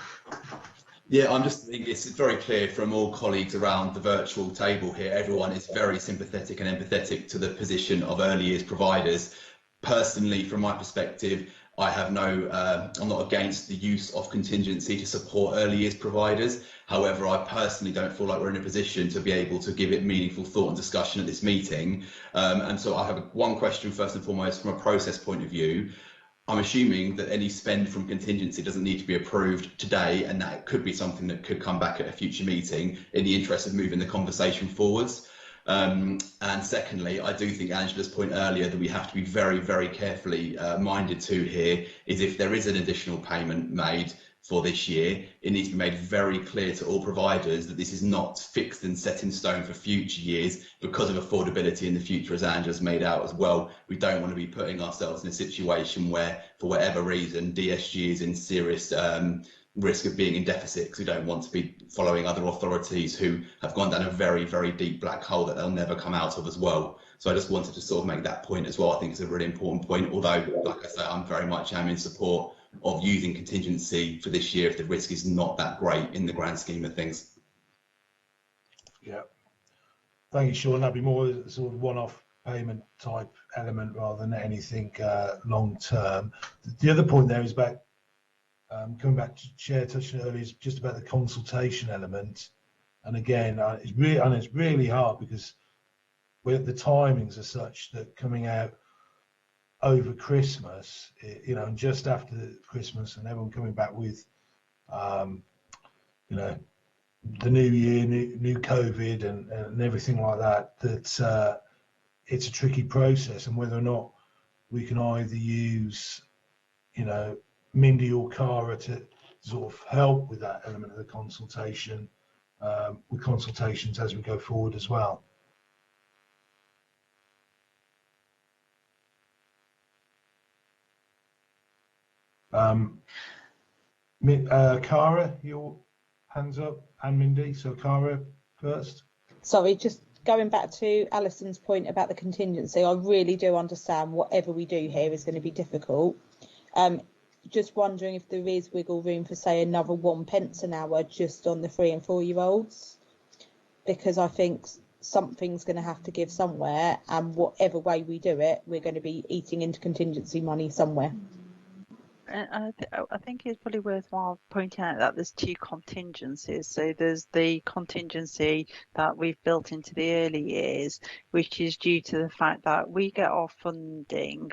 Yeah, I'm just thinking it's very clear from all colleagues around the virtual table here, everyone is very sympathetic and empathetic to the position of early years providers. Personally, from my perspective, I have I'm not against the use of contingency to support early years providers. However, I personally don't feel like we're in a position to be able to give it meaningful thought and discussion at this meeting. And so I have one question first and foremost from a process point of view. I'm assuming that any spend from contingency doesn't need to be approved today, and that could be something that could come back at a future meeting in the interest of moving the conversation forwards. And secondly, I do think Angela's point earlier that we have to be very, very carefully minded to here is if there is an additional payment made for this year, it needs to be made very clear to all providers that this is not fixed and set in stone for future years because of affordability in the future, as Angela's made out as well. We don't want to be putting ourselves in a situation where, for whatever reason, DSG is in serious risk of being in deficit, because we don't want to be following other authorities who have gone down a very, very deep black hole that they'll never come out of as well. So I just wanted to sort of make that point as well. I think it's a really important point, although, like I say, I'm very much in support of using contingency for this year if the risk is not that great in the grand scheme of things. Yeah, thank you, Sean. That'd be more sort of one-off payment type element rather than anything long term. The other point there is about coming back to Chair touching earlier, is just about the consultation element. And again, it's really hard because the timings are such that coming out over Christmas, and just after Christmas, and everyone coming back with, the new year, new COVID and everything like that, that it's a tricky process, and whether or not we can either use, Mindy or Cara to sort of help with that element of the consultation, with consultations as we go forward as well. Cara, your hands up, and Mindy. So Cara first. Sorry, just going back to Alison's point about the contingency, I really do understand whatever we do here is going to be difficult. Just wondering if there is wiggle room for, say, another 1 pence an hour just on the 3 and 4 year olds, because I think something's going to have to give somewhere, and whatever way we do it, we're going to be eating into contingency money somewhere. And I think it's probably worthwhile pointing out that there's two contingencies. So there's the contingency that we've built into the early years, which is due to the fact that we get our funding,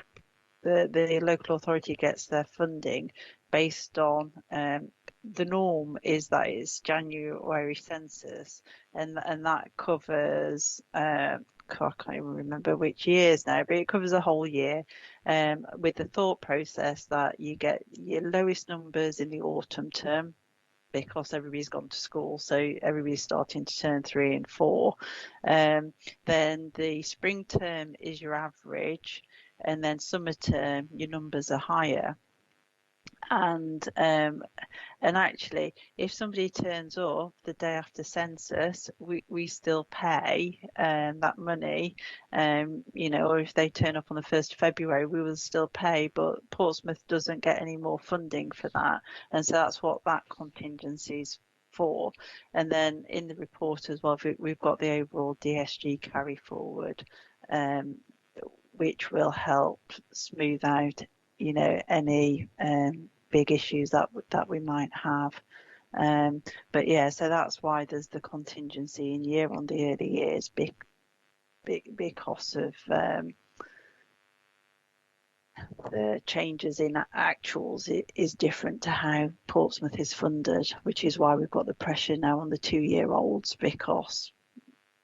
the local authority gets their funding based on the norm is that it's January census, and that covers I can't even remember which years now, but it covers a whole year, with the thought process that you get your lowest numbers in the autumn term because everybody's gone to school, so everybody's starting to turn 3 and 4. Then the spring term is your average, and then summer term your numbers are higher. And actually, if somebody turns up the day after census, we still pay that money, or if they turn up on the 1st of February, we will still pay, but Portsmouth doesn't get any more funding for that. And so that's what that contingency is for. And then in the report as well, we've got the overall DSG carry forward, which will help smooth out, any big issues that we might have. But yeah, so that's why there's the contingency in year on the early years, because of the changes in actuals. It is different to how Portsmouth is funded, which is why we've got the pressure now on the 2-year-olds, because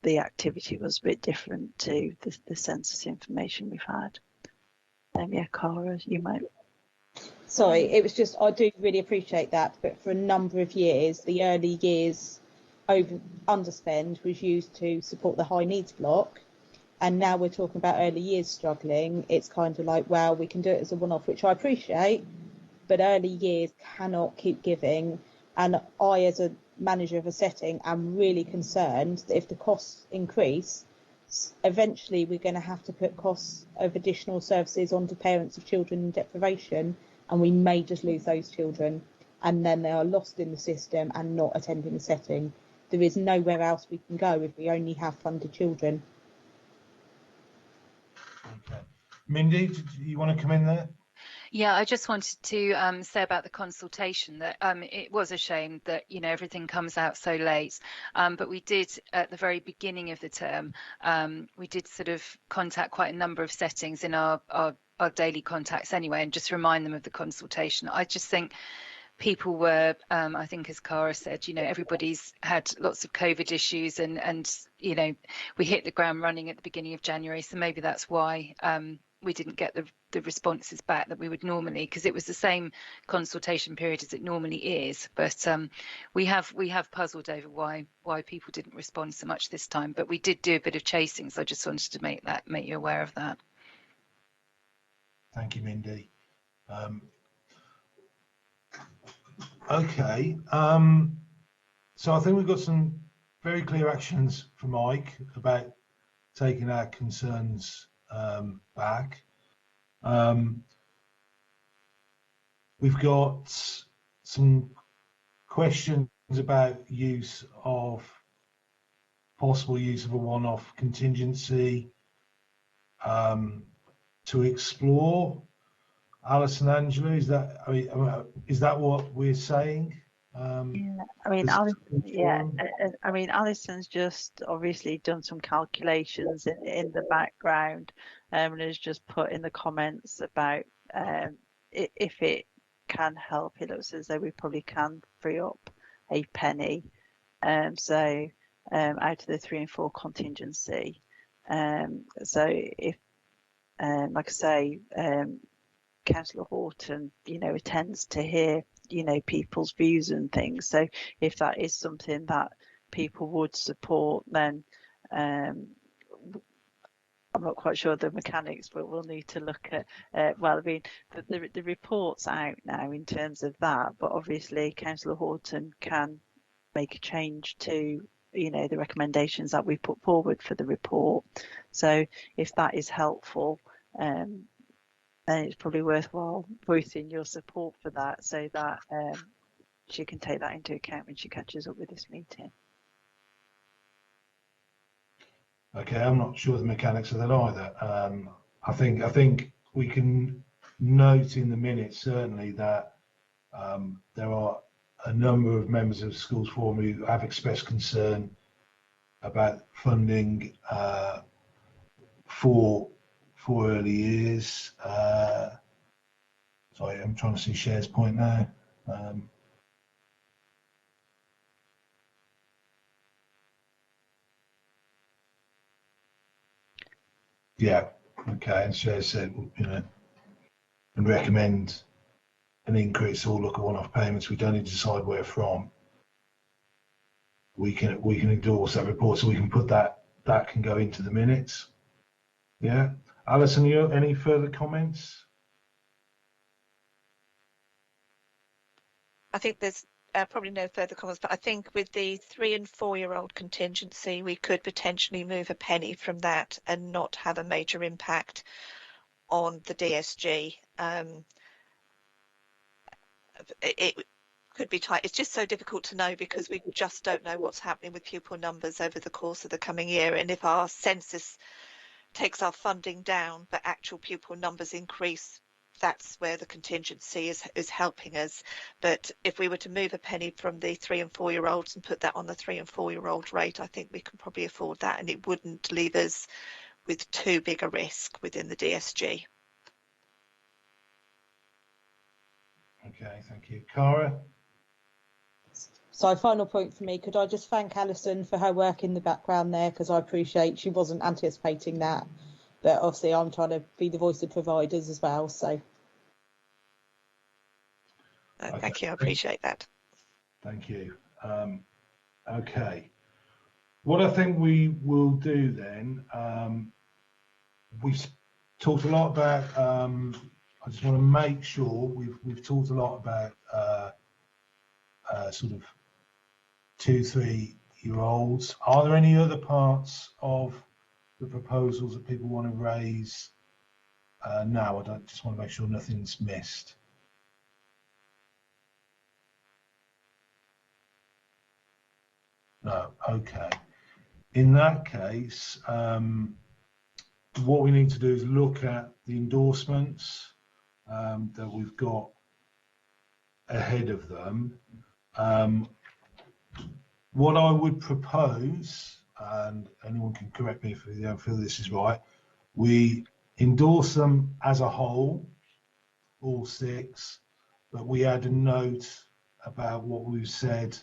the activity was a bit different to the census information we've had. Yeah, Cara, you might. Sorry, it was just, I do really appreciate that, but for a number of years, the early years underspend was used to support the high needs block, and now we're talking about early years struggling. It's kind of like, well, we can do it as a one-off, which I appreciate, but early years cannot keep giving. And I, as a manager of a setting, am really concerned that if the costs increase, eventually we're going to have to put costs of additional services onto parents of children in deprivation, and we may just lose those children, and then they are lost in the system and not attending the setting. There is nowhere else we can go if we only have funded children. Okay, Mindy, do you want to come in there? Yeah, I just wanted to say about the consultation that it was a shame that everything comes out so late, but we did at the very beginning of the term, we did sort of contact quite a number of settings in our daily contacts anyway, and just remind them of the consultation. I just think people were, I think as Cara said, everybody's had lots of COVID issues, and we hit the ground running at the beginning of January, so maybe that's why we didn't get the responses back that we would normally, because it was the same consultation period as it normally is. But we have puzzled over why people didn't respond so much this time. But we did do a bit of chasing, so I just wanted to make you aware of that. Thank you, Mindy. Okay, so I think we've got some very clear actions from Mike about taking our concerns back. We've got some questions about possible use of a one-off contingency to explore. Alison, Angela, is that, is that what we're saying? Yeah, I mean, Alison's just obviously done some calculations in the background, and has just put in the comments about if it can help. It looks as though we probably can free up a penny. So out of the 3 and 4 contingency. So if, like I say, Councillor Horton, attends to hear, people's views and things. So if that is something that people would support, then I'm not quite sure the mechanics, but we'll need to look at, well, I mean, the report's out now in terms of that, but obviously Councillor Horton can make a change to, the recommendations that we put forward for the report. So if that is helpful, then it's probably worthwhile voicing your support for that, so that she can take that into account when she catches up with this meeting. Okay, I'm not sure the mechanics of that either. I think we can note in the minutes certainly that there are a number of members of the Schools Forum who have expressed concern about funding for early years. Sorry, I'm trying to see Cher's point now. Yeah, okay, and Cher said, and recommend an increase or look at one-off payments. We don't need to decide where from. We can endorse that report, so we can put that can go into the minutes. Yeah, Alison, you any further comments? I think there's probably no further comments, but I think with the 3 and 4-year-old contingency, we could potentially move a penny from that and not have a major impact on the DSG. It could be tight. It's just so difficult to know because we just don't know what's happening with pupil numbers over the course of the coming year. And if our census takes our funding down, but actual pupil numbers increase, that's where the contingency is helping us. But if we were to move a penny from the 3 and 4-year-olds and put that on the 3 and 4-year-old rate, I think we can probably afford that, and it wouldn't leave us with too big a risk within the DSG. Okay, thank you. Cara? So final point for me, could I just thank Alison for her work in the background there, because I appreciate she wasn't anticipating that, but obviously I'm trying to be the voice of providers as well, so. Okay. Thank you, I appreciate that. Thank you. Okay, what I think we will do then, we've talked a lot about, I just want to make sure we've talked a lot about sort of 2-3-year-olds. Are there any other parts of the proposals that people want to raise now? I just want to make sure nothing's missed. No, okay. In that case, what we need to do is look at the endorsements that we've got ahead of them. What I would propose, and anyone can correct me if they don't feel this is right, we endorse them as a whole, all 6, but we add a note about what we've said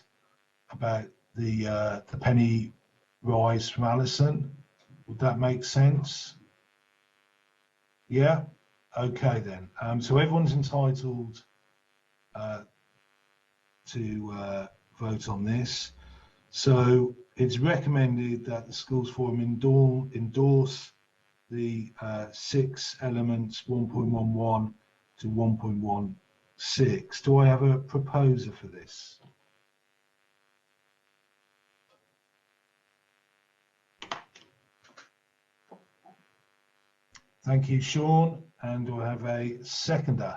about the penny rise from Alison. Would that make sense? Yeah? Okay then. So everyone's entitled to vote on this. So it's recommended that the Schools Forum endorse the 6 elements 1.11 to 1.16. Do I have a proposer for this? Thank you, Sean. And do I have a seconder?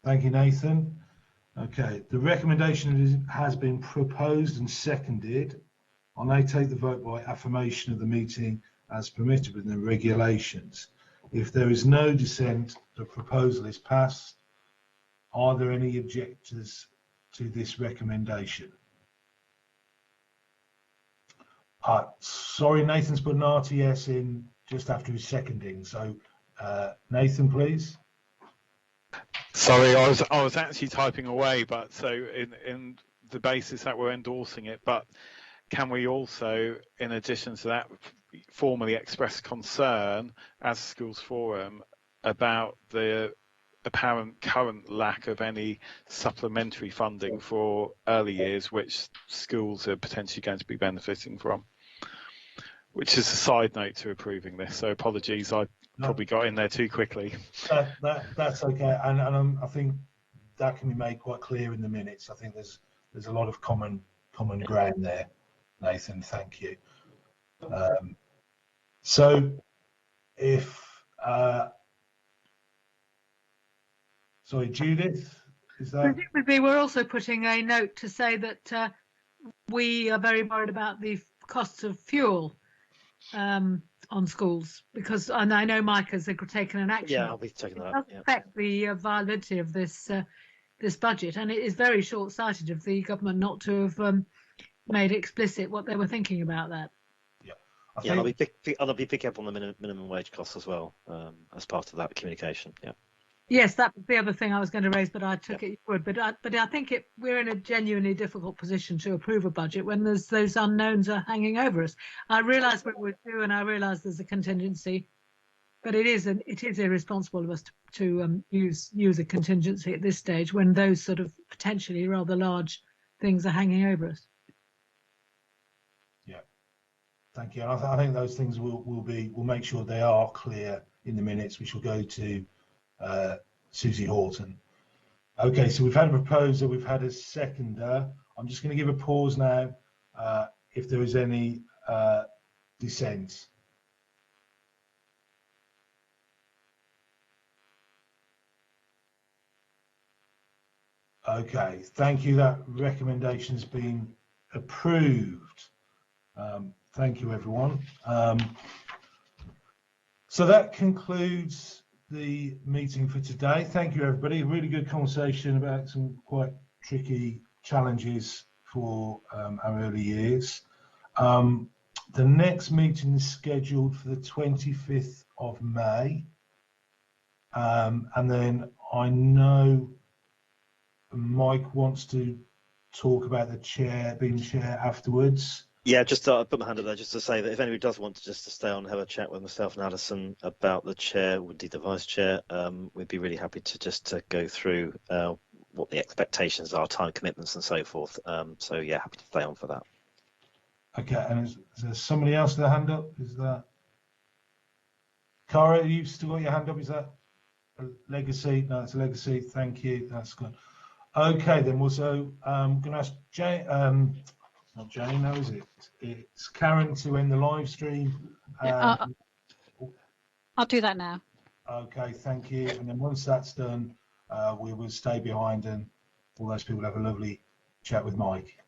Thank you, Nathan. Okay, the recommendation has been proposed and seconded. I'll now take the vote by affirmation of the meeting as permitted within the regulations. If there is no dissent, the proposal is passed. Are there any objectors to this recommendation? Sorry, Nathan's put an RTS in just after his seconding. So, Nathan, please. Sorry, I was actually typing away, but so in the basis that we're endorsing it, but can we also, in addition to that, formally express concern as Schools Forum about the apparent current lack of any supplementary funding for early years, which schools are potentially going to be benefiting from? Which is a side note to approving this. So apologies, I probably got in there too quickly. That's okay, and I think that can be made quite clear in the minutes. I think there's a lot of common ground there, Nathan. Thank you. So if sorry, Judith, is that? Presumably, we're also putting a note to say that we are very worried about the costs of fuel on schools, because, and I know Mike has taken an action. Yeah, I'll be taking that up. It does affect the validity of this budget, and it is very short-sighted of the government not to have made explicit what they were thinking about that. Yeah, I'll be picking up on the minimum wage costs as well as part of that communication. Yeah. Yes, that was the other thing I was going to raise, but I took it forward. But I think we're in a genuinely difficult position to approve a budget when there's those unknowns are hanging over us. I realise what we're doing, and I realise there's a contingency, but it is irresponsible of us to use a contingency at this stage when those sort of potentially rather large things are hanging over us. Yeah, thank you. I think those things we'll make sure they are clear in the minutes, which will go to Susie Horton. Okay, so we've had a proposer, we've had a seconder. I'm just going to give a pause now if there is any dissent. Okay, thank you. That recommendation has been approved. Thank you, everyone. So that concludes the meeting for today. Thank you, everybody. Really good conversation about some quite tricky challenges for our early years. The next meeting is scheduled for the 25th of May. And then I know Mike wants to talk about the being chair afterwards. Yeah, just I put my hand up there just to say that if anybody does want to stay on and have a chat with myself and Alison about the chair, indeed the vice chair, we'd be really happy to go through what the expectations are, time commitments and so forth. So yeah, happy to stay on for that. Okay, and is there somebody else with a hand up? Is that Cara? You've still got your hand up? Is that a legacy? No, it's a legacy. Thank you. That's good. Okay, then we'll so I'm going to ask Jane. Not Jane, no, is it? It's Karen to end the live stream. I'll do that now. Okay, thank you. And then once that's done, we will stay behind and all those people have a lovely chat with Mike.